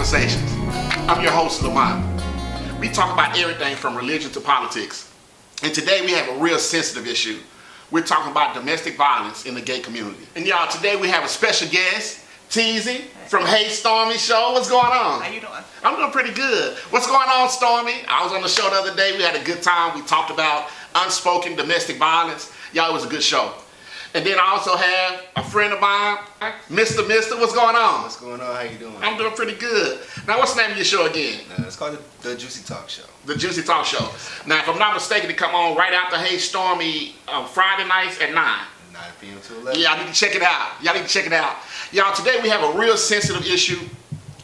Conversations. I'm your host, Lamont. We talk about everything from religion to politics. And today we have a real sensitive issue. We're talking about domestic violence in the gay community. And y'all, today we have a special guest, Teasy from Hey Stormy Show. What's going on? How you doing? I'm doing pretty good. What's going on, Stormy? I was on the show the other day. We had a good time. We talked about unspoken domestic violence. Y'all, it was a good show. And then I also have a friend of mine, Mr. What's going on? What's going on? How you doing? I'm doing pretty good. Now, what's the name of your show again? It's called the Juicy Talk Show. The Juicy Talk Show. Now, if I'm not mistaken, it come on right after Hey Stormy Friday nights at 9. 9 p.m. to 11. Yeah, I need to check it out. Y'all need to check it out. Y'all, today we have a real sensitive issue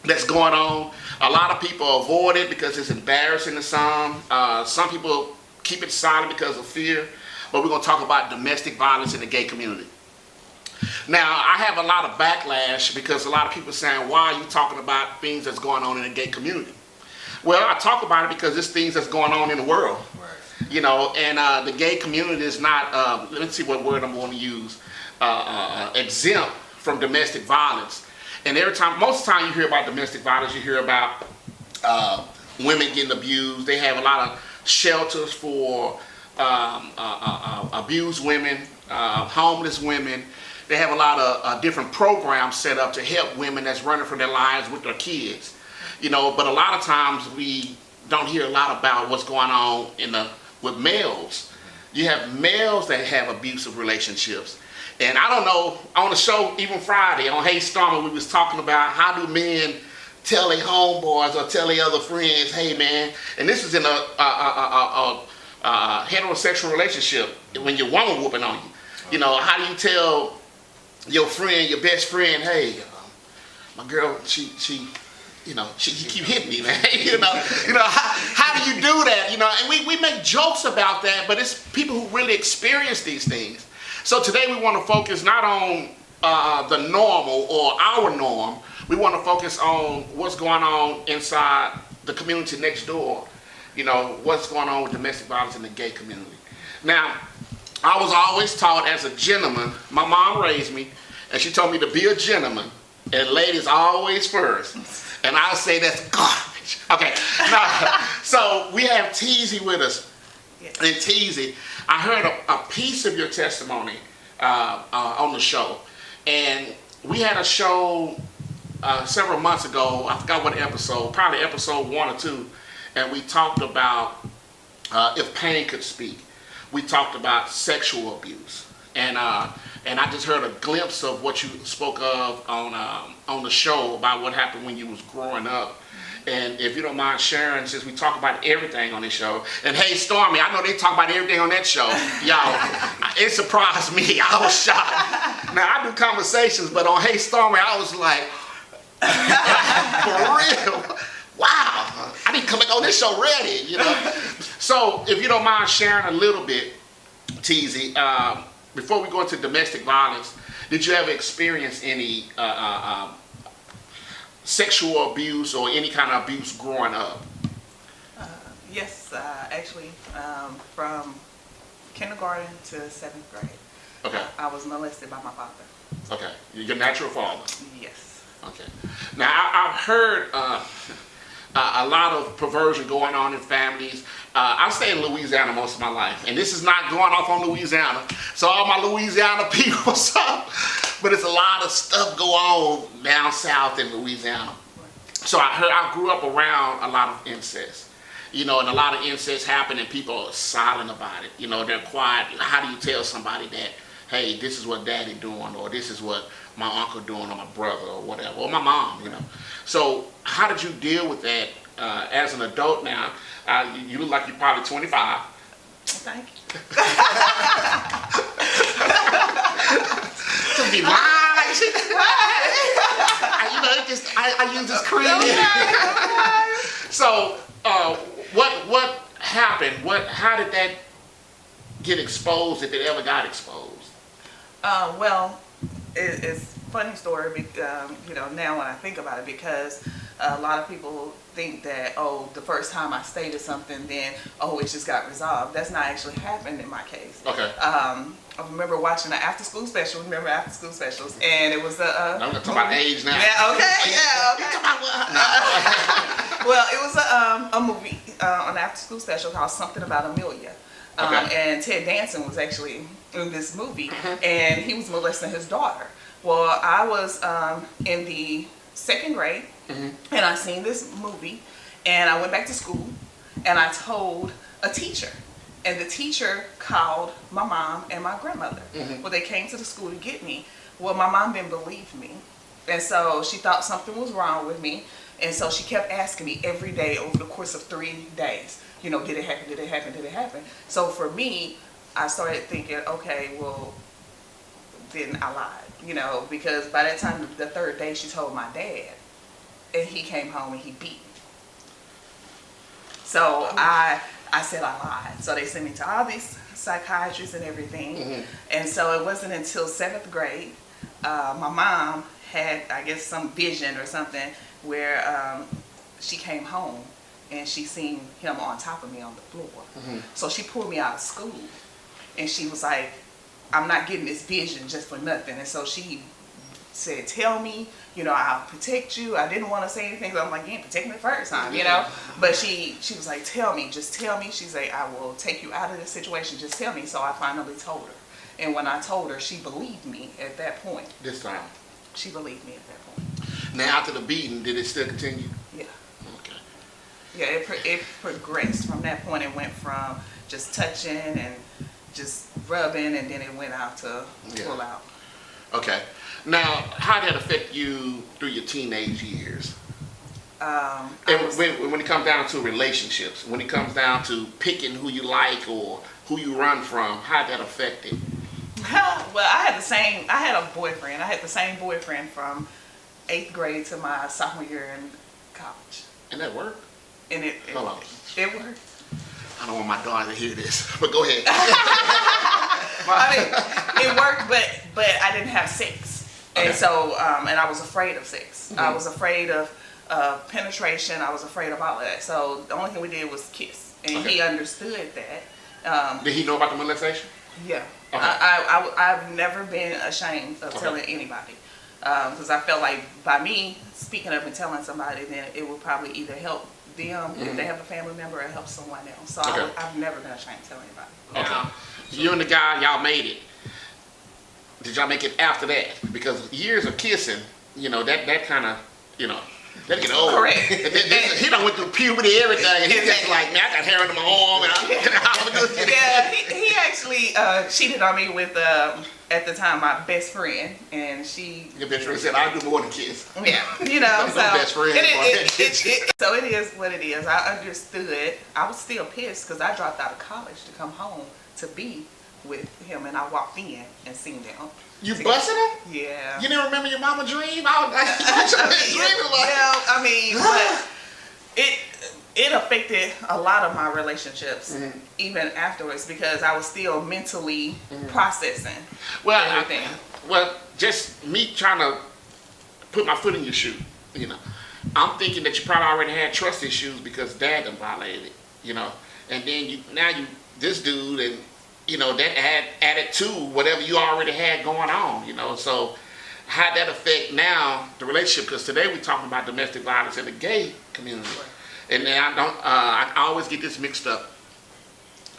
that's going on. A lot of people avoid it because it's embarrassing to some. Some people keep it silent because of fear. But we're going to talk about domestic violence in the gay community. Now, I have a lot of backlash because a lot of people are saying, why are you talking about things that's going on in the gay community? Well, I talk about it because it's things that's going on in the world. Right. You know, and the gay community is not, let me see what word I'm going to use, exempt from domestic violence. And most of the time you hear about domestic violence, you hear about women getting abused. They have a lot of shelters for abused women, homeless women. They have a lot of different programs set up to help women that's running for their lives with their kids. You know, but a lot of times we don't hear a lot about what's going on with males. You have males that have abusive relationships. And I don't know, on the show, even Friday, on Hey Stormy, we was talking about how do men tell their homeboys or tell their other friends, hey man, and this is in a heterosexual relationship, when your woman whooping on you. You know, how do you tell your friend, your best friend, hey, my girl, she keep hitting me, man. you know, how do you do that? You know, and we make jokes about that, but it's people who really experience these things. So today we want to focus not on the normal or our norm. We want to focus on what's going on inside the community next door. You know, what's going on with domestic violence in the gay community. Now, I was always taught as a gentleman, my mom raised me, and she told me to be a gentleman, and ladies always first. And I'll say that's garbage. Okay, now, so we have Teasy with us. Yes. And Teasy, I heard a piece of your testimony on the show. And we had a show several months ago, I forgot what episode, probably episode 1 or 2, and we talked about if pain could speak. We talked about sexual abuse, and I just heard a glimpse of what you spoke of on the show about what happened when you was growing up. And if you don't mind sharing, since we talk about everything on this show, and Hey Stormy, I know they talk about everything on that show. Y'all, it surprised me. I was shocked. Now I do conversations, but on Hey Stormy, I was like, for real. Wow, I need to come back on this show ready, you know. So, if you don't mind sharing a little bit, Teasy, before we go into domestic violence, did you ever experience any sexual abuse or any kind of abuse growing up? Yes, actually, from kindergarten to 7th grade. Okay. I was molested by my father. Okay, your natural father. Yes. Okay. Now, I've heard a lot of perversion going on in families. I stay in Louisiana most of my life, and this is not going off on Louisiana. So all my Louisiana people, but it's a lot of stuff go on down south in Louisiana. So I grew up around a lot of incest, you know, and a lot of incest happen, and people are silent about it. You know, they're quiet. How do you tell somebody that, hey, this is what daddy doing, or this is what my uncle doing, or my brother, or whatever, or my mom, you know? So how did you deal with that as an adult now? You look like you're probably 25. Thank you. To be lying. You know, I use this cream. So what happened? How did that get exposed, if it ever got exposed? Well, it's a funny story, now when I think about it, because a lot of people think that, oh, the first time I stated something, then, oh, it just got resolved. That's not actually happened in my case. Okay. I remember watching the after school special. Remember after school specials? And it was I'm gonna talk about age now. Yeah, okay, yeah, okay. You talking about what? No. Well, it was a movie, an after school special called Something About Amelia. Okay. And Ted Danson was actually in this movie, and he was molesting his daughter. Well, I was in the second grade, and I seen this movie, and I went back to school, and I told a teacher. And the teacher called my mom and my grandmother. Well, they came to the school to get me. Well, my mom didn't believe me. And so she thought something was wrong with me. And so she kept asking me every day over the course of 3 days, did it happen, did it happen, did it happen? So for me, I started thinking, okay, well, then I lied, because by that time, the third day, she told my dad. And he came home and he beat me. So I said I lied. So they sent me to all these psychiatrists and everything. And so it wasn't until 7th grade, my mom had, I guess, some vision or something where she came home and she seen him on top of me on the floor. So she pulled me out of school and she was like, I'm not getting this vision just for nothing. And so she said, tell me, I'll protect you. I didn't want to say anything. So I'm like, you didn't protect me the first time, But she was like, tell me, just tell me. She's like, I will take you out of this situation. Just tell me. So I finally told her. And when I told her, she believed me at that point. This time. She believed me at that point. Now after the beating, did it still continue? Yeah. Okay. Yeah, it progressed from that point. It went from just touching and just rubbing, and then it went out to pull out. Okay. Now, how did that affect you through your teenage years? And when it comes down to relationships, when it comes down to picking who you like or who you run from, how did that affect it? Well, I had a boyfriend. I had the same boyfriend from 8th grade to my sophomore year in college. And that worked? And it worked. I don't want my daughter to hear this, but go ahead. I mean, it worked, but I didn't have sex. Okay. And so, and I was afraid of sex. I was afraid of penetration. I was afraid of all of that. So the only thing we did was kiss. And he understood that. Did he know about the molestation? Yeah. Okay. I've never been ashamed of telling anybody. Because I felt like by me speaking up and telling somebody, then it would probably either help them if they have a family member or help someone else. So I've never been ashamed to tell anybody. Okay. So you and the guy, y'all made it. Did y'all make it after that? Because years of kissing, that kind of, that get old. Correct. He done went through puberty, everything, and he's just like, man, I got hair under my arm, and Yeah, he actually cheated on me with, at the time, my best friend, and she... Your best friend said, I'll do more than kiss. Yeah, so... best friend. So it is what it is. I understood. I was still pissed because I dropped out of college to come home to be with him, and I walked in and seen them. You busted him? Yeah. You didn't remember your mama dream? But it affected a lot of my relationships, even afterwards, because I was still mentally processing everything. Just me trying to put my foot in your shoe, I'm thinking that you probably already had trust issues because dad done violated it, and then this dude, and that added to whatever you already had going on, so how that affect now the relationship? Because today we're talking about domestic violence in the gay community, and then I always get this mixed up,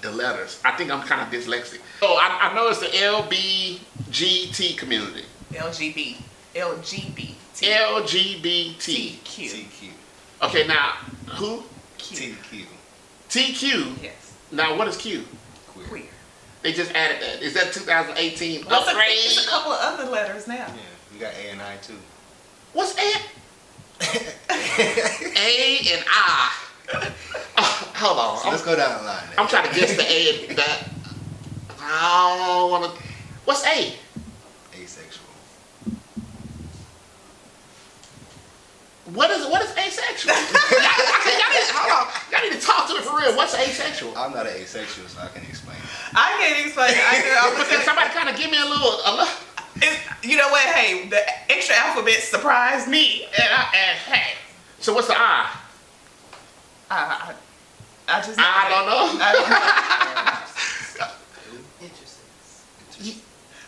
the letters. I think I'm kind of dyslexic. So I know it's the LBGT community. LGBT. TQ. Okay, now who? TQ. TQ. Yes. Now what is Q? Queer. They just added that. Is that 2018 Well, upgrade? it's a couple of other letters now. Yeah, we got A and I too. What's A? A and I. Hold on. So let's go down the line. I'm trying to guess the A and that. I don't want to. What's A? Asexual. What is asexual? Hold on. Y'all need to talk to me for real. What's asexual? I'm not an asexual, so I can explain it. I can't explain it. Can somebody kind of give me a little You know what? Hey, the extra alphabet surprised me, and hey, So what's the I? I just I don't know. I don't know.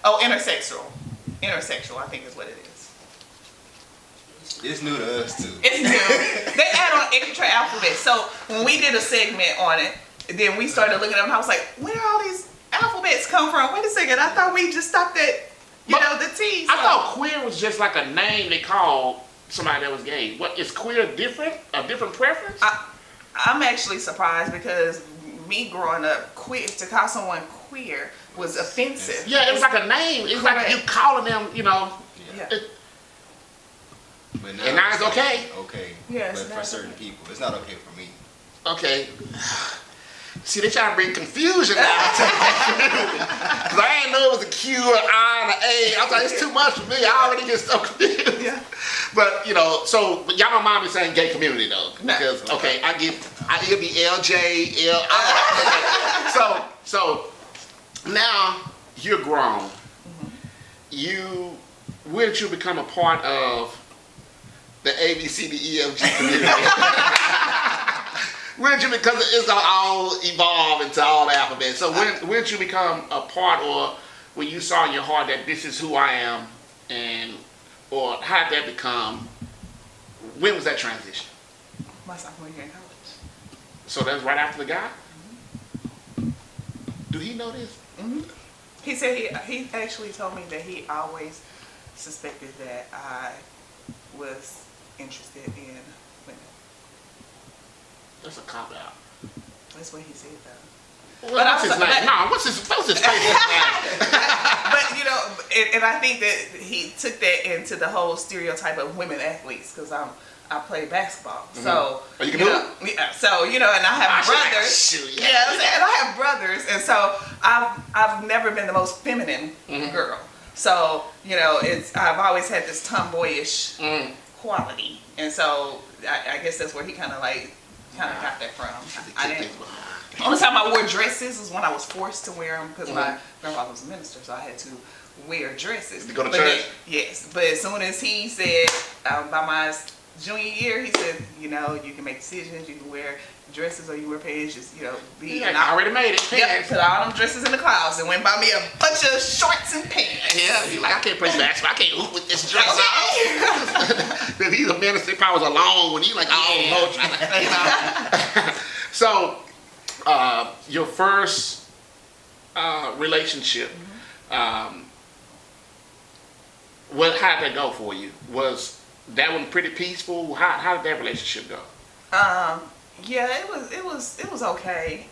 Oh, intersexual, I think is what it is. It's new to us too. It's new. They add on extra alphabet. So when we did a segment on it, then we started looking at them. I was like, where all these alphabets come from? Wait a second. I thought we just stopped at, the T. I thought queer was just like a name they called somebody that was gay. What is queer different? A different preference? I'm actually surprised because me growing up, to call someone queer was offensive. Yeah, it was like a name. It's like you calling them, Yeah. But and now it's okay. Okay. Yeah, but it's for not certain okay. people, it's not okay for me. Okay. See, they trying to bring confusion now. Because I didn't know it was a Q, an I, and an A. I thought it's too much for me. I already get so confused. Yeah. But, but y'all don't mind me saying gay community, though. No. Because, it'll be LJ, So, now you're grown. When did you become a part of the ABCDEFG community? Because it's all evolve into all the alphabet. So when did you become a part, or when you saw in your heart that this is who I am, or how did that become? When was that transition? My sophomore year in college. So that was right after the guy. Do he know this? Mm-hmm. He said he actually told me that he always suspected that I was interested in women. That's a cop out. That's what he said though. Well, what's his name? No, what's his face? But and I think that he took that into the whole stereotype of women athletes because I play basketball. Mm-hmm. So you can do it? yeah. So and I have brothers. Shoot, yeah. Yeah, and I have brothers, and so I've never been the most feminine girl. So I've always had this tomboyish quality, and so I guess that's where he kind of got that from. I didn't. Only time I wore dresses was when I was forced to wear them because my grandfather was a minister, so I had to wear dresses. To go to church? Yes, but as soon as he said by my junior year, he said, you can make decisions. You can wear dresses or you wear pants. Just be. Yeah, I already made it. Yep, put all them dresses in the closet and went buy me a bunch of shorts and pants. Yeah, he's like, I can't play basketball. I can't hoop with this dress on. Then he's a minister. He probably was alone when he all the So, your first relationship, how did that go for you? Was that one pretty peaceful? How did that relationship go? Yeah, it was okay.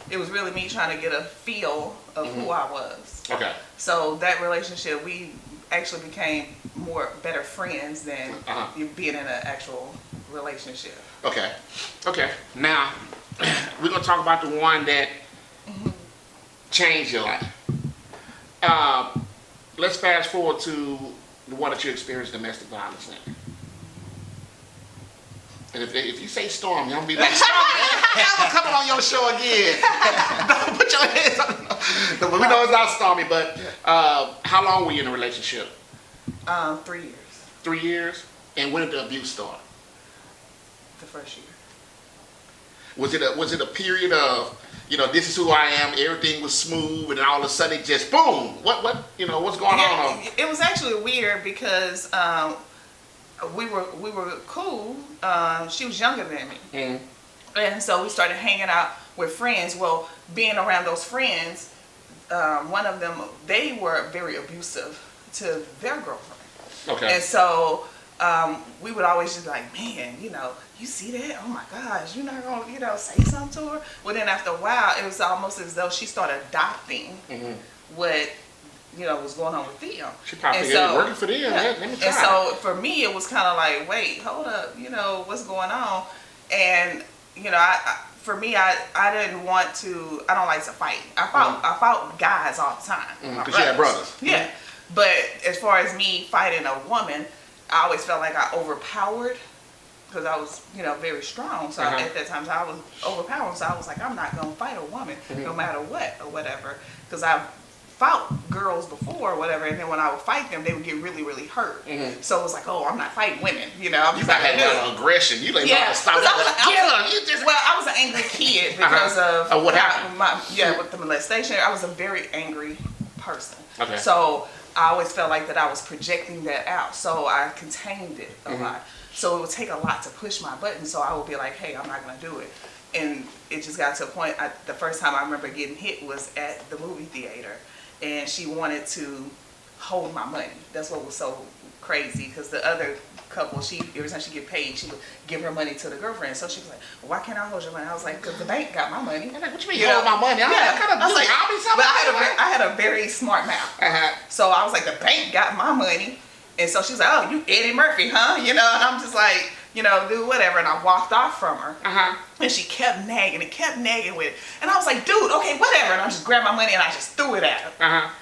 It was really me trying to get a feel of who I was. Okay. So that relationship, we actually became better friends than being in an actual relationship. Okay. Now we're gonna talk about the one that changed your life. Let's fast forward to the one that you experienced domestic violence in. And if you say Stormy, I'm gonna be like, Stormy, I'm coming on your show again. Don't put your hands on. No, but we know it's not Stormy. But how long were you in a relationship? 3 years. 3 years. And when did the abuse start? The first year. Was it a period of this is who I am, everything was smooth, and then all of a sudden it just boom? What's going on? It was actually weird because we were cool. She was younger than me, and so we started hanging out with friends. Well, being around those friends, one of them, they were very abusive to their girlfriend. Okay. And so we would always just be like, man, you see that? Oh my gosh, you're not gonna, say something to her? Well, then after a while, it was almost as though she started adopting what was going on with them. She probably working for them. Yeah. Let me try. And so for me, it was kind of like, wait, hold up, what's going on? And for me, I didn't want to. I don't like to fight. I fought guys all the time. Because you had brothers. Yeah, but as far as me fighting a woman, I always felt like I overpowered. Because I was, very strong. So at that time, I was overpowering. So I was like, I'm not going to fight a woman no matter what or whatever. Because I fought girls before or whatever, and then when I would fight them, they would get really, really hurt. So it was like, oh, I'm not fighting women, you know. I'm You just might not have gonna a do lot it. of aggression. You like Yeah, stop because that. well, I was an angry kid because of What happened? with the molestation. I was a very angry person. Okay. So I always felt like that I was projecting that out. So I contained it a lot. So it would take a lot to push my button. So I would be like, hey, I'm not gonna do it. And it just got to a point. The first time I remember getting hit was at the movie theater, and she wanted to hold my money. That's what was so crazy, because the other couple, every time she get paid, she would give her money to the girlfriend. So she was like, well, why can't I hold your money? I was like, because the bank got my money. I'm like, what you mean hold my money? Yeah. I was like, but I had a very smart mouth. So I was like, the bank got my money. And so she was like, oh, you Eddie Murphy, huh? You know, and I'm just like, you know, do whatever. And I walked off from her. And she kept nagging with it. And I was like, dude, okay, whatever. And I just grabbed my money and I just threw it at her.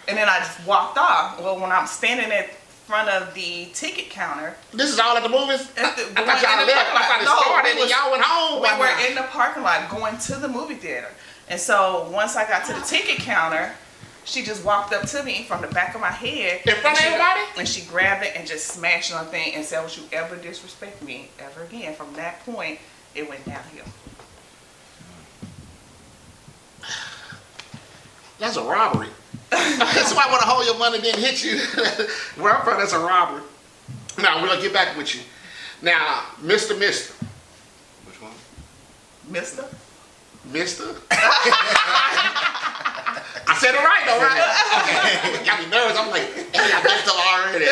And then I just walked off. Well, when I'm standing at front of the ticket counter. This is all at the movies? I thought y'all left. I thought it No, started and y'all went home. We were in the parking lot going to the movie theater. And so once I got to the ticket counter, she just walked up to me from the back of my head. In front of everybody? And she grabbed it and just smashed on the thing and said, don't you ever disrespect me ever again. From that point, it went downhill. That's a robbery. Somebody want to hold your money and then hit you. Where I'm from, that's a robbery. Now, we're going to get back with you. Now, Mr. Which one? Mister? Mister? I said it right, though, right? Okay. Got me nervous. I'm like, hey, I messed up already.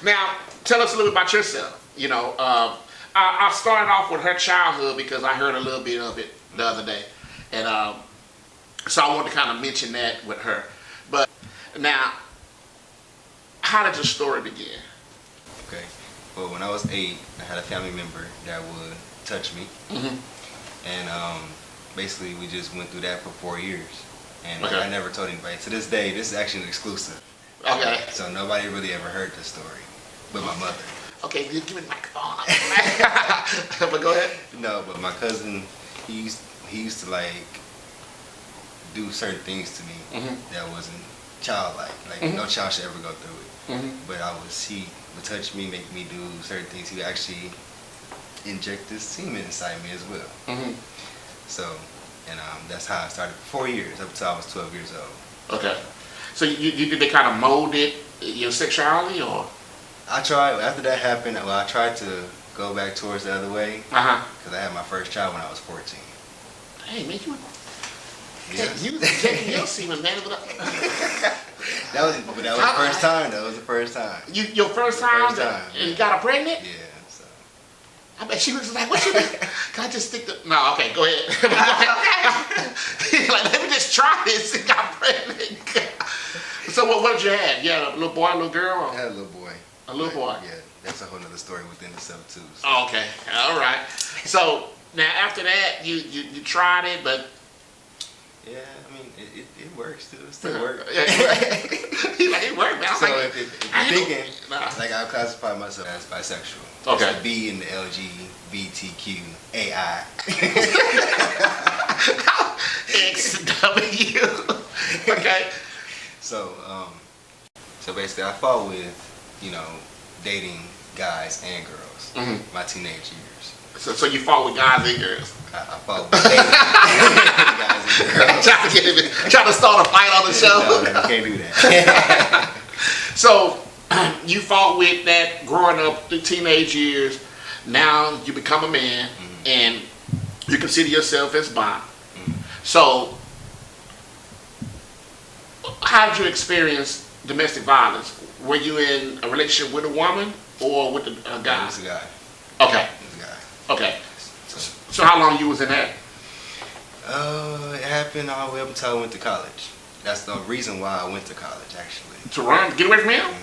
Now, tell us a little bit about yourself. You know, I started off with her childhood because I heard a little bit of it the other day. And so I wanted to kind of mention that with her. But now, how did your story begin? Okay. Well, when I was 8, I had a family member that would touch me. And basically, we just went through that for 4 years. And I never told anybody. To this day, this is actually an exclusive. Okay. So nobody really ever heard the story but my mother. Okay, give me the microphone. But go ahead. No, but my cousin, he used to like do certain things to me that wasn't childlike. Like no child should ever go through it. But he would touch me, make me do certain things. He would actually inject this semen inside me as well. So, and that's how I started for 4 years, up until I was 12 years old. Okay. So you did they kind of molded your sexuality, or? I tried, after that happened, well, I tried to go back towards the other way. Because I had my first child when I was 14. Hey, man, Yeah. you was injecting your semen, man. That was the first time. That was the first time. Your first time? And you got her pregnant? Yeah. So. I bet she was like, what you mean? Can I just stick the... No, okay, go ahead. Like, let me just try this and got pregnant. So what did you have? You had a little boy, a little girl? I had a little boy. A little boy? Yeah, that's a whole nother story within itself too. So. Oh, okay, all right. So now after that, you tried it, but... Yeah, I mean, it works too. It still works. He's like, it worked, man. I'm So like, if you're thinking, like I classify myself as bisexual. Okay. It's the B in the LGBTQAI. XW. Okay. So basically, I fought with, dating guys and girls. My teenage years. So you fought with guys and girls. I fought with dating guys and girls. Trying to start a fight on the show. No, you can't do that. So you fought with that growing up through teenage years. Now you become a man and you consider yourself as bi. So how did you experience domestic violence? Were you in a relationship with a woman or with a guy? It was a guy. Okay. It was a guy. Okay. So how long you was in that? It happened all the way up until I went to college. That's the reason why I went to college, actually. To run, get away from him?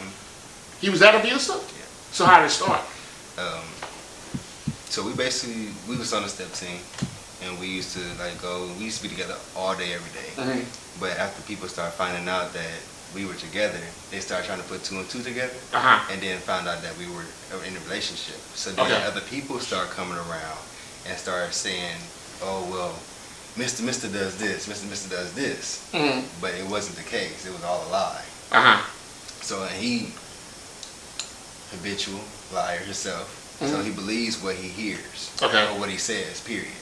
He was that abusive? Yeah. So how did it start? So we was on the step team, and we used to we used to be together all day, every day. But after people started finding out that we were together, they started trying to put 2 and 2 together, and then found out that we were in a relationship. So then other people started coming around and started saying, oh, well, Mr. does this, Mr. does this. Mm-hmm. But it wasn't the case. It was all a lie. Uh-huh. So he, habitual liar himself. Mm-hmm. So he believes what he hears. Okay. Or what he says, period.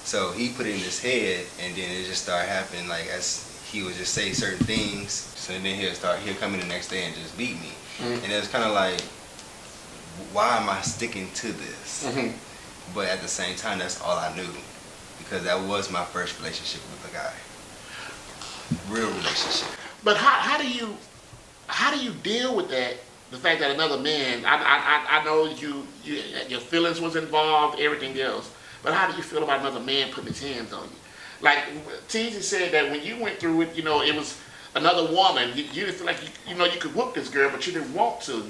So he put it in his head, and then it just started happening, like, as he would just say certain things. So then he'll come in the next day and just beat me. Mm-hmm. And it was kind of like, why am I sticking to this? Mm-hmm. But at the same time, that's all I knew, because that was my first relationship with a guy, real relationship. But how do you deal with that? The fact that another man, I know your feelings was involved, everything else. But how do you feel about another man putting his hands on you? Like Teasy said that when you went through it, it was another woman. You didn't feel like you could whoop this girl, but you didn't want to.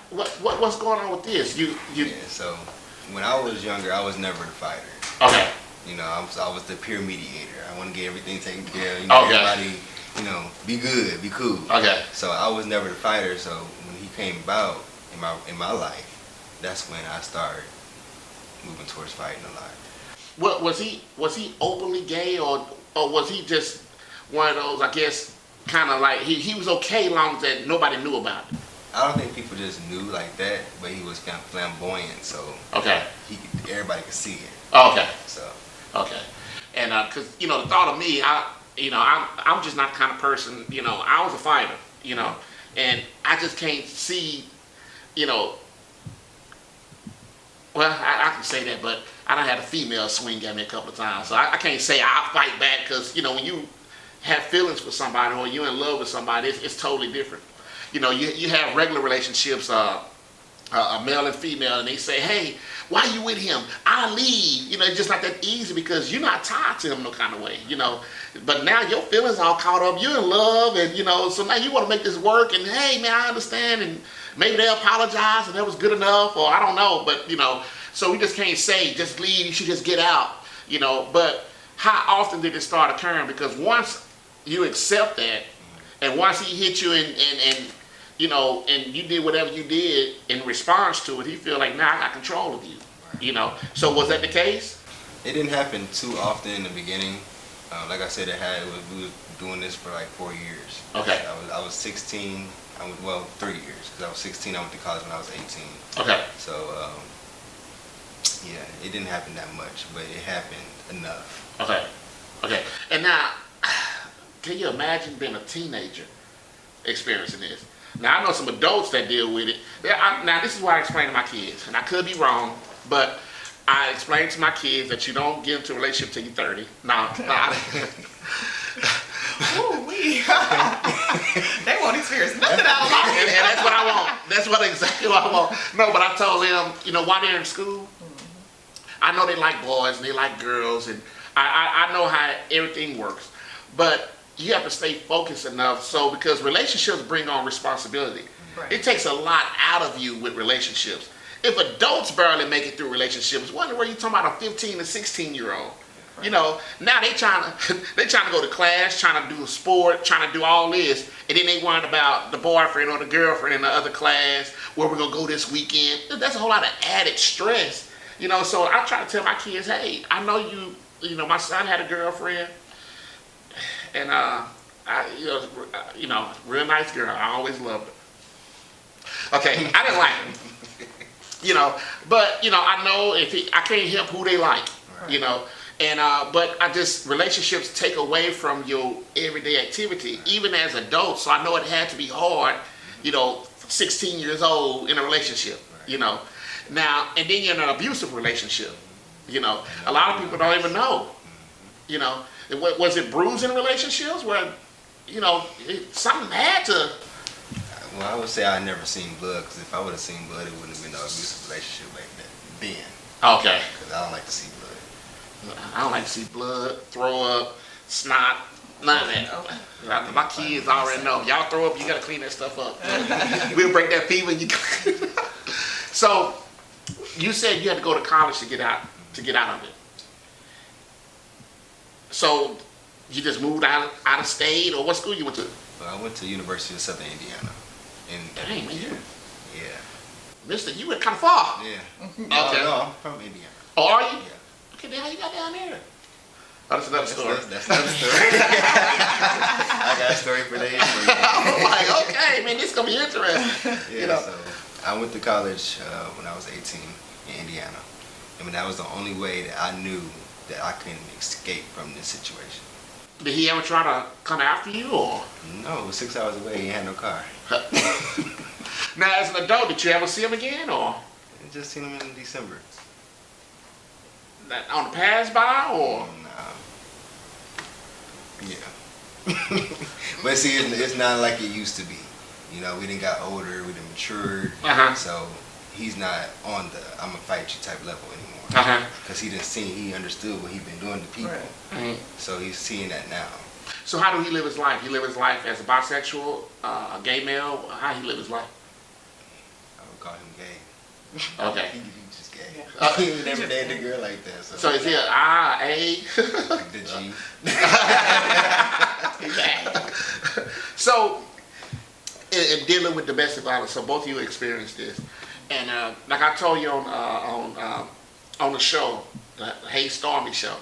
What's going on with this? Yeah. So when I was younger, I was never the fighter. Okay. I was the peer mediator. I want to get everything taken care of. Okay. Everybody, be good, be cool. Okay. So I was never the fighter. So when he came about in my life, that's when I started moving towards fighting a lot. What was he openly gay, or was he just one of those, I guess, kind of like he was okay long as that nobody knew about it? I don't think people just knew like that, but he was kind of flamboyant, so Okay. Everybody could see it. Okay. So Okay. And because the thought of me, I'm just not the kind of person. I was a fighter. And I just can't see. Well, I can say that, but I done had a female swing at me a couple of times, so I can't say I'll fight back, because when you have feelings for somebody or you're in love with somebody, it's totally different. You have regular relationships, a male and female, and they say, hey, why you with him? I'll leave. It's just not that easy, because you're not tied to him no kind of way, But now your feelings all caught up. You're in love, and, so now you want to make this work, and, hey, man, I understand, and maybe they'll apologize, and that was good enough, or I don't know, but, so we just can't say, just leave, you should just get out, But how often did it start occurring? Because once you accept that, and once he hit you and you did whatever you did in response to it, he feel like, now I got control of you, So was that the case? it didn't happen too often in the beginning. Like I said, we was doing this for like 4 years. Okay. I was 16. 3 years, because I was 16. I went to college when I was 18. Okay. So yeah, it didn't happen that much, but it happened enough. Okay. And now, can you imagine being a teenager experiencing this? Now, I know some adults that deal with it. Now, this is why I explain to my kids, and I could be wrong, but I explain to my kids that you don't get into a relationship till you're 30. Ooh-wee. They won't experience nothing out of life. And that's what I want. That's exactly what I want. No, but I told them, while they're in school, I know they like boys and they like girls, and I know how everything works. But you have to stay focused enough, because relationships bring on responsibility. Right. It takes a lot out of you with relationships. If adults barely make it through relationships, wonder where you talking about a 15 to 16-year-old. Right. Now they trying to go to class, trying to do a sport, trying to do all this, and then they worrying about the boyfriend or the girlfriend in the other class, where we're gonna go this weekend. That's a whole lot of added stress. So I try to tell my kids, hey, I know my son had a girlfriend, and real nice girl. I always loved her. Okay, I didn't like him. But I know I can't help who they like. Right. And but relationships take away from your everyday activity, even as adults. So I know it had to be hard, 16 years old in a relationship, Now, and then you're in an abusive relationship, A lot of people don't even know, Was it bruising relationships where, something had to? Well, I would say I never seen blood, because if I would have seen blood, it wouldn't have been no abusive relationship like that then. Okay. Because I don't like to see blood. I don't like to see blood, throw up, snot, none of that. Okay. My kids already know. Y'all throw up, you gotta clean that stuff up. We'll break that fever and you clean it up. So, you said you had to go to college to get out of it. So, you just moved out of state, or what school you went to? Well, I went to University of Southern Indiana. Dang, man. Yeah. Mister, you went kind of far. Yeah. Okay. No, I'm from Indiana. Oh, are you? Yeah. Okay, then how you got down there? Oh, that's another story. That's another story. I got a story for days. I'm like, okay, man, this is gonna be interesting. Yeah, You know? so I went to college when I was 18 in Indiana. I mean, that was the only way that I knew that I couldn't escape from this situation. Did he ever try to come after you, or? No, it was 6 hours away. He had no car. Now, as an adult, did you ever see him again, or I just seen him in December. on the pass by, or? Yeah. But see, it's not like it used to be. You know, we done got older, we done matured. So he's not on the I'm gonna fight you type level anymore. Because he understood what he been doing to people. Right. So he's seeing that now. So how do he live his life? He live his life as a bisexual, a gay male? How he live his life? I would call him gay. Okay. He's just gay. Yeah. He would never dated a girl like that. So is he an I, A? Like the G. So, in dealing with domestic violence, so both of you experienced this, and like I told you on the show, the Hey Stormy show,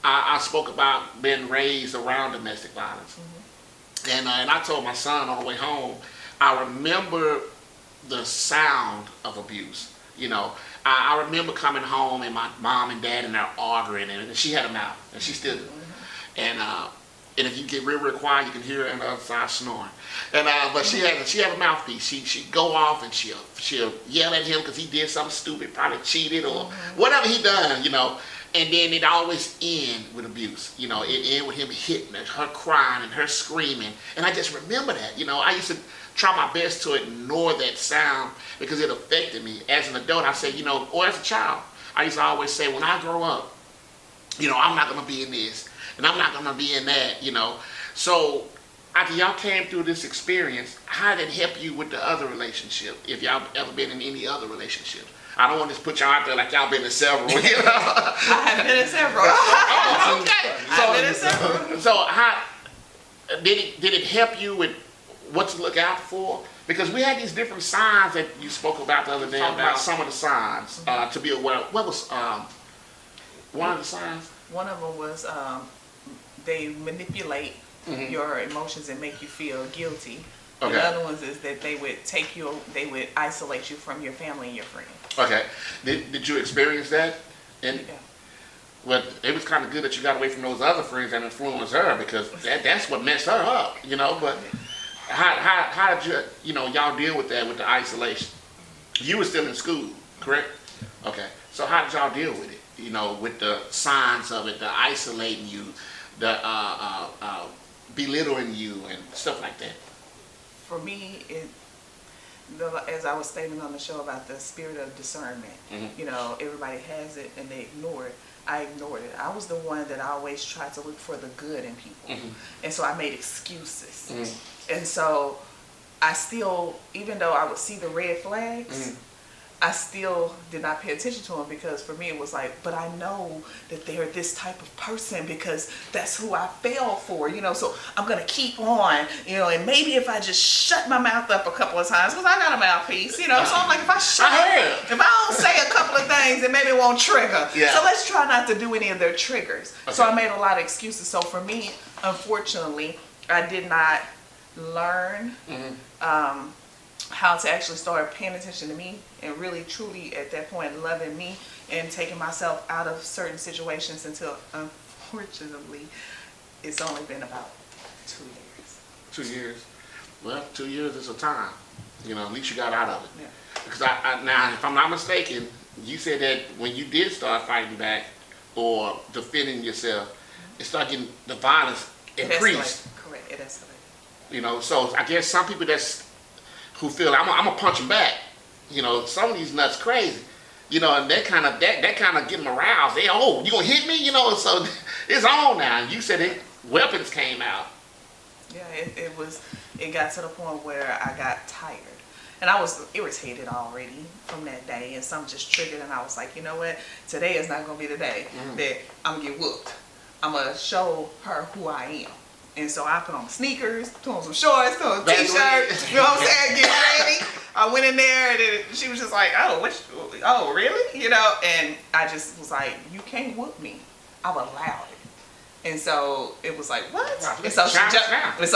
I spoke about being raised around domestic violence, and I told my son on the way home, I remember the sound of abuse. You know, I remember coming home and my mom and dad and they're arguing, and she had a mouth, and she still do. And if you get real quiet, you can hear her on the other side snoring. And but she had a mouthpiece. She'd go off and she'll yell at him because he did something stupid, probably cheated or whatever he done, you know. And then it always end with abuse. You know, it end with him hitting her crying and her screaming. And I just remember that. You know, I used to try my best to ignore that sound because it affected me. As an adult, I said, you know, or as a child, I used to always say, when I grow up, you know, I'm not going to be in this. And I'm not going to be in that, you know. So after y'all came through this experience, how did it help you with the other relationship, if y'all ever been in any other relationship? I don't want to just put y'all out there like y'all been in several, you know. I have been in several. Oh, okay. I've been in several. So how did it help you with what to look out for? Because we had these different signs that you spoke about the other day, about some of the signs to be aware of. What was one of the signs? One of them was they manipulate your emotions and make you feel guilty. Okay. The other ones is that they would isolate you from your family and your friends. Okay. Did you experience that? And Yeah. well, it was kind of good that you got away from those other friends that influenced her, because that's what messed her up, you know. But how did you know, y'all deal with that, with the isolation? You were still in school, correct? Okay. So how did y'all deal with it? You know, with the signs of it, the isolating you, the belittling you, and stuff like that. For me, as I was stating on the show about the spirit of discernment, you know, everybody has it and they ignore it. I ignored it. I was the one that always tried to look for the good in people. And so I made excuses. And so I still, even though I would see the red flags, I still did not pay attention to them, because for me it was like, but I know that they're this type of person because that's who I fell for, you know, so I'm going to keep on, you know, and maybe if I just shut my mouth up a couple of times, because I got a mouthpiece, you know, so I'm like, if I don't say a couple of things, then maybe it won't trigger. Yeah. So let's try not to do any of their triggers. Okay. So I made a lot of excuses. So for me, unfortunately, I did not learn how to actually start paying attention to me and really truly at that point loving me and taking myself out of certain situations until, unfortunately, it's only been about 2 years. 2 years. Well, 2 years is a time. You know, at least you got out of it. Yeah. Because now, if I'm not mistaken, you said that when you did start fighting back or defending yourself, it started getting, the violence increased. Correct, it escalated. You know, so I guess some people who feel I'm gonna punch them back. You know, some of these nuts crazy. You know, and that kind of get them aroused. They, oh, you gonna hit me? You know, so it's on now. You said weapons came out. Yeah, it got to the point where I got tired. And I was irritated already from that day, and something just triggered, and I was like, you know what? Today is not gonna be the day that I'm gonna get whooped. I'm gonna show her who I am. And so I put on sneakers, put on some shorts, put on a t-shirt, you know what I'm saying, get ready. I went in there and she was just like, oh, really? You know, and I just was like, you can't whoop me. I've allowed it. And so it was like, what? Wow, And so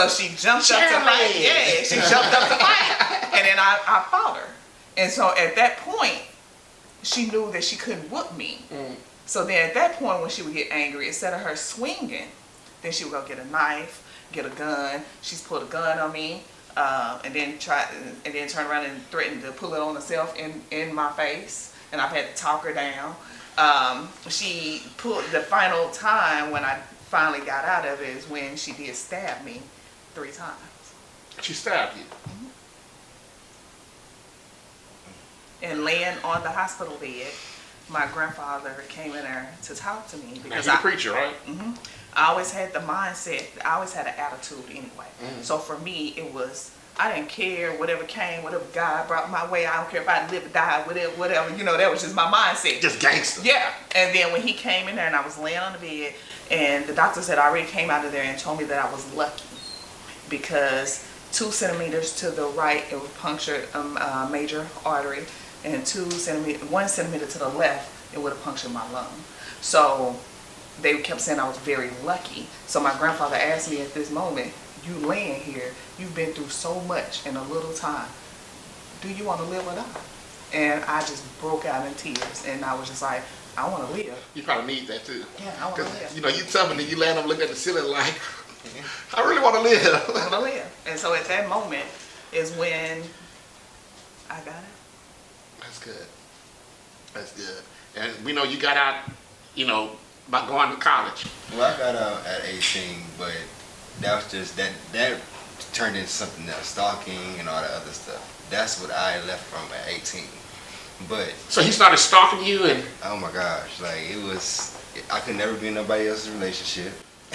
she jumped up to fight. Yeah, she jumped up to fight. And then I fought her. And so at that point, she knew that she couldn't whoop me. So then at that point, when she would get angry, instead of her swinging, then she would go get a knife, get a gun. She's pulled a gun on me, and then turn around and threaten to pull it on herself in my face. And I've had to talk her down. She pulled the final time when I finally got out of it is when she did stab me 3 times. She stabbed you. And laying on the hospital bed, my grandfather came in there to talk to me because He's a preacher, right? I always had the mindset, I always had an attitude anyway. So for me, it was, I didn't care whatever came, whatever God brought my way. I don't care if I live or die, whatever. You know, that was just my mindset. Just gangster. Yeah. And then when he came in there and I was laying on the bed, and the doctor said I already came out of there and told me that I was lucky because 2 centimeters to the right, it would puncture a major artery, and 1 centimeter to the left, it would have punctured my lung. So they kept saying I was very lucky. So my grandfather asked me at this moment, you laying here, you've been through so much in a little time. Do you want to live or die? And I just broke out in tears, and I was just like, I want to live. You probably need that too. Yeah, I want to live. You know, you tell me that you land up looking at the ceiling like, I really want to live. I want to live. And so at that moment is when I got it. That's good. That's good. And we know you got out, you know, by going to college. Well, I got out at 18, but that was just that turned into something else, stalking and all that other stuff. That's what I left from at 18. But So he started stalking you, and oh my gosh, like I could never be in nobody else's relationship.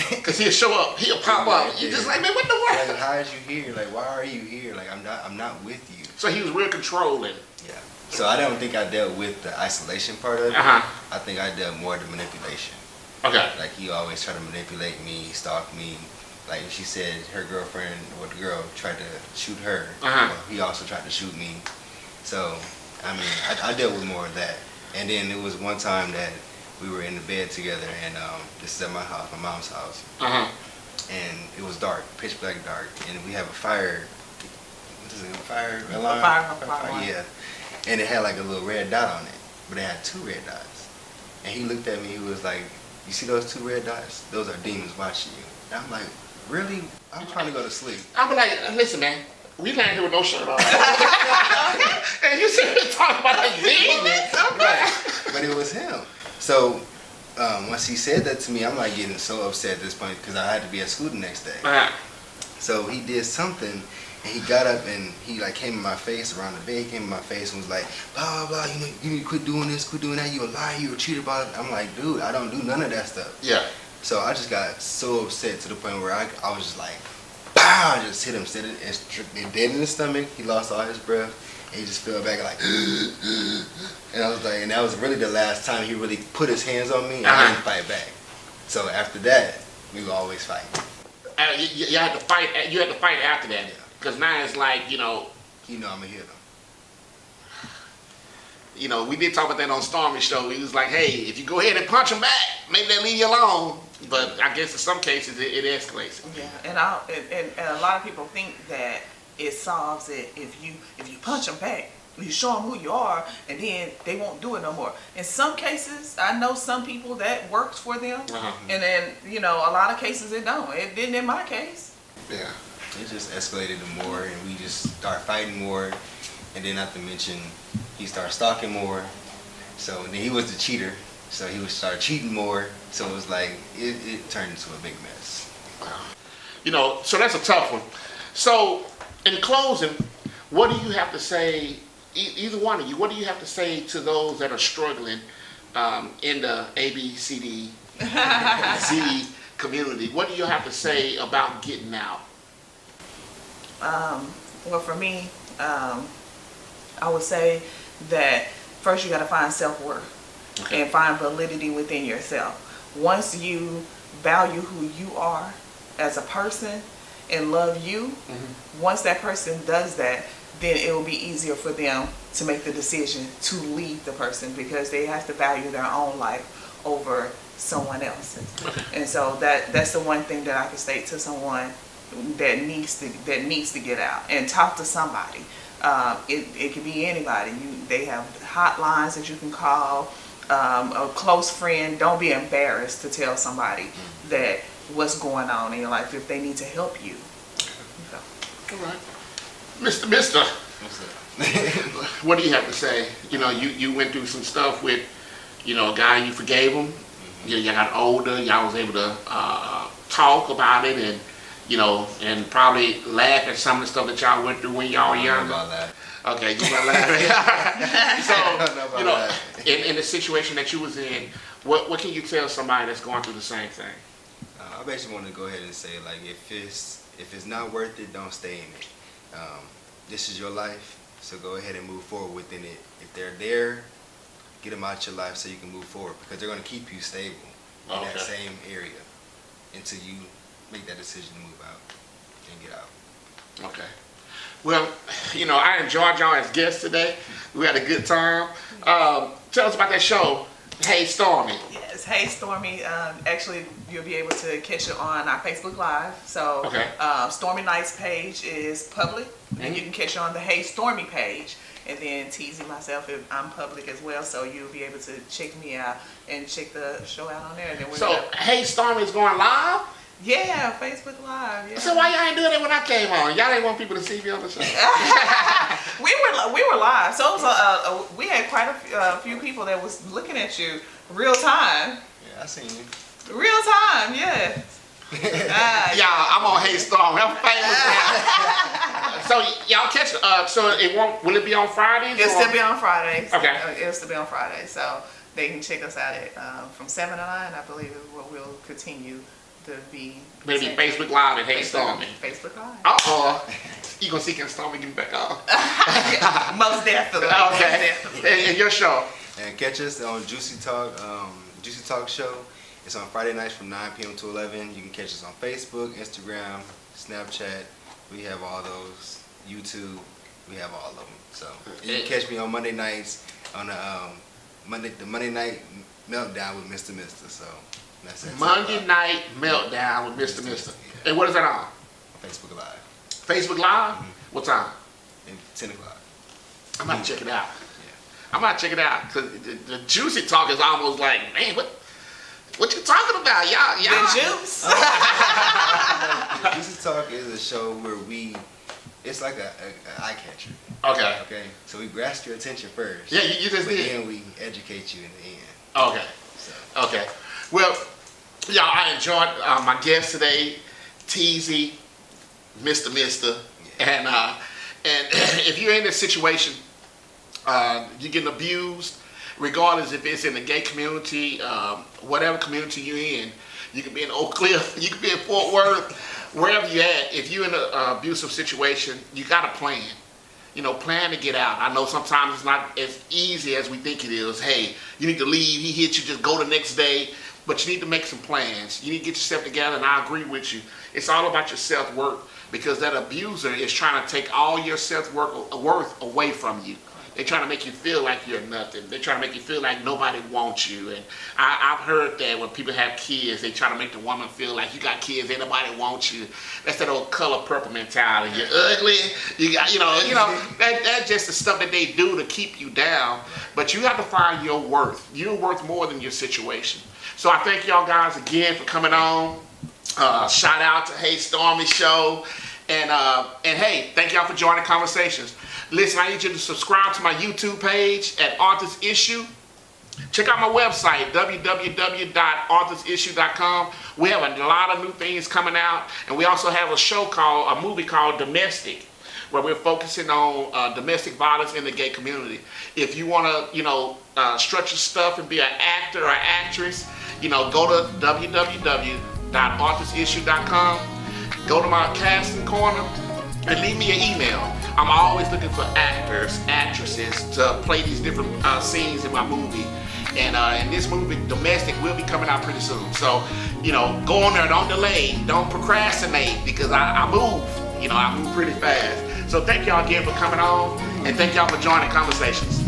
because he'll show up, he'll pop up. You're just like, man, what the Like, world? how is you here? Like, why are you here? Like, I'm not with you. So he was real controlling. Yeah. So I don't think I dealt with the isolation part of it. I think I dealt more with the manipulation. Okay. Like, he always tried to manipulate me, stalk me. Like, she said her girlfriend or the girl tried to shoot her. Well, he also tried to shoot me. So, I mean, I dealt with more of that. And then it was one time that we were in the bed together, and this is at my house, my mom's house. And it was dark, pitch black dark, and we have a fire. What is it? Fire alarm? Fire alarm. Yeah. And it had like a little red dot on it, but it had 2 red dots. And he looked at me. He was like, "You see those 2 red dots? Those are demons watching you." And I'm like, "Really? I'm trying to go to sleep." I'm like, listen, man, we landed here with no shirt on. And you sit here talking about a demon. Right. But it was him. So once he said that to me, I'm like getting so upset at this point because I had to be at school the next day. So he did something, and he got up and he like came in my face around the bed, came in my face and was like, blah, blah, blah, you need to quit doing this, quit doing that, you a liar, you a cheater, blah. I'm like, dude, I don't do none of that stuff. Yeah. So I just got so upset to the point where I was just like, pow, I just hit him dead in the stomach. He lost all his breath. And he just fell back like, and I was like, and that was really the last time he really put his hands on me, and I didn't fight back. So after that, we would always fight. You had to fight. You had to fight after that, because now it's like, you know, I'm gonna hit him. You know, we did talk about that on Stormy's show. He was like, hey, if you go ahead and punch him back, maybe they'll leave you alone. But I guess in some cases it escalates. Yeah, and a lot of people think that it solves it if you punch them back, you show them who you are, and then they won't do it no more. In some cases, I know some people that works for them, and then a lot of cases it don't. It didn't in my case. Yeah, it just escalated more, and we just start fighting more, and then not to mention he started stalking more. So then he was the cheater, so he would start cheating more. So it was like it turned into a big mess. Wow. So that's a tough one. So in closing, what do you have to say? Either one of you, what do you have to say to those that are struggling in the ABCD Z community? What do you have to say about getting out? Well, for me, I would say that first you got to find self-worth and find validity within yourself. Once you value who you are as a person and love you, once that person does that, then it will be easier for them to make the decision to leave the person, because they have to value their own life over someone else's. And so that's the one thing that I can state to someone that needs to get out and talk to somebody. It could be anybody. They have hotlines that you can call. A close friend. Don't be embarrassed to tell somebody that what's going on in your life if they need to help you. So. All right, Mister. What do you have to say? You know, you went through some stuff with, you know, a guy, you forgave him. You got older. Y'all was able to talk about it and, you know, and probably laugh at some of the stuff that y'all went through when y'all were younger. About that. Okay, you might laugh. So, you know, in the situation that you was in, what can you tell somebody that's going through the same thing? I basically want to go ahead and say, like, if it's not worth it, don't stay in it. This is your life, so go ahead and move forward within it. If they're there, get them out your life so you can move forward, because they're going to keep you stable in that same area until you make that decision to move out and get out. Okay. Well, you know, I enjoyed y'all as guests today. We had a good time. Tell us about that show, Hey Stormy. Yes, Hey Stormy. Actually, you'll be able to catch it on our Facebook Live. So, Stormy Night's page is public, and you can catch it on the Hey Stormy page. And then Teasy myself, I'm public as well, so you'll be able to check me out and check the show out on there. And then so, Hey Stormy is going live? Yeah, Facebook Live. Yeah. So why y'all ain't doing it when I came on? Y'all ain't want people to see me on the show. we were live, so it was we had quite a few people that was looking at you real time. Yeah, I seen you. Real time, yeah. Y'all, I'm on Hey Stormy. I'm famous now. So y'all catch it. So it won't. Will it be on Fridays? It'll still be on Fridays. Okay. It'll still be on Fridays, so they can check us out at from 7 to 9. I believe is what we'll continue to be. Maybe Facebook Live and Hey Stormy. Facebook Live. You gonna see Can Stormy get back on? Most definitely. Okay. Most definitely. And your show. And catch us on Juicy Talk Show. It's on Friday nights from 9 p.m. to 11. You can catch us on Facebook, Instagram, Snapchat. We have all those. YouTube. We have all of them. So you can catch me on Monday nights on the Monday Night Meltdown with Mr. So that's it. Monday Night Meltdown with Mr. Yeah. And what is that on? Facebook Live. Facebook Live? What time? And 10 o'clock. I'm about to check it out. Yeah. I'm about to check it out. Cause the Juicy Talk is almost like, man, what you talking about? Y'all. The juice. Juicy Talk is a show where it's like a eye catcher. Okay. So we grasp your attention first. Yeah, you just but did. then we educate you in the end. Okay. So. Okay. Well, y'all, I enjoyed my guest today, Teasy, Mr. Yeah. And if you're in this situation, you're getting abused, regardless if it's in the gay community, whatever community you're in. You can be in Oak Cliff, you can be in Fort Worth, wherever you're at. If you're in an abusive situation, you got a plan. You know, plan to get out. I know sometimes it's not as easy as we think it is. Hey, you need to leave. He hit you, just go the next day. But you need to make some plans. You need to get yourself together, and I agree with you. It's all about your self-worth, because that abuser is trying to take all your self-worth away from you. They're trying to make you feel like you're nothing. They're trying to make you feel like nobody wants you. And I've heard that when people have kids, they try to make the woman feel like you got kids, ain't nobody wants you. That's that old color purple mentality. You're ugly. You got, that's just the stuff that they do to keep you down. But you have to find your worth. You're worth more than your situation. So I thank y'all guys again for coming on. Shout out to Hey Stormy Show. And hey, thank y'all for joining Conversations. Listen, I need you to subscribe to my YouTube page at Arthur's Issue. Check out my website, www.arthursissue.com. We have a lot of new things coming out. And we also have a movie called Domestic, where we're focusing on domestic violence in the gay community. If you want to, stretch your stuff and be an actor or actress, go to www.arthursissue.com. Go to my casting corner and leave me an email. I'm always looking for actors, actresses to play these different scenes in my movie. And in this movie, Domestic, will be coming out pretty soon. So, go on there, don't delay, don't procrastinate, because I move. I move pretty fast. So thank y'all again for coming on, and thank y'all for joining Conversations.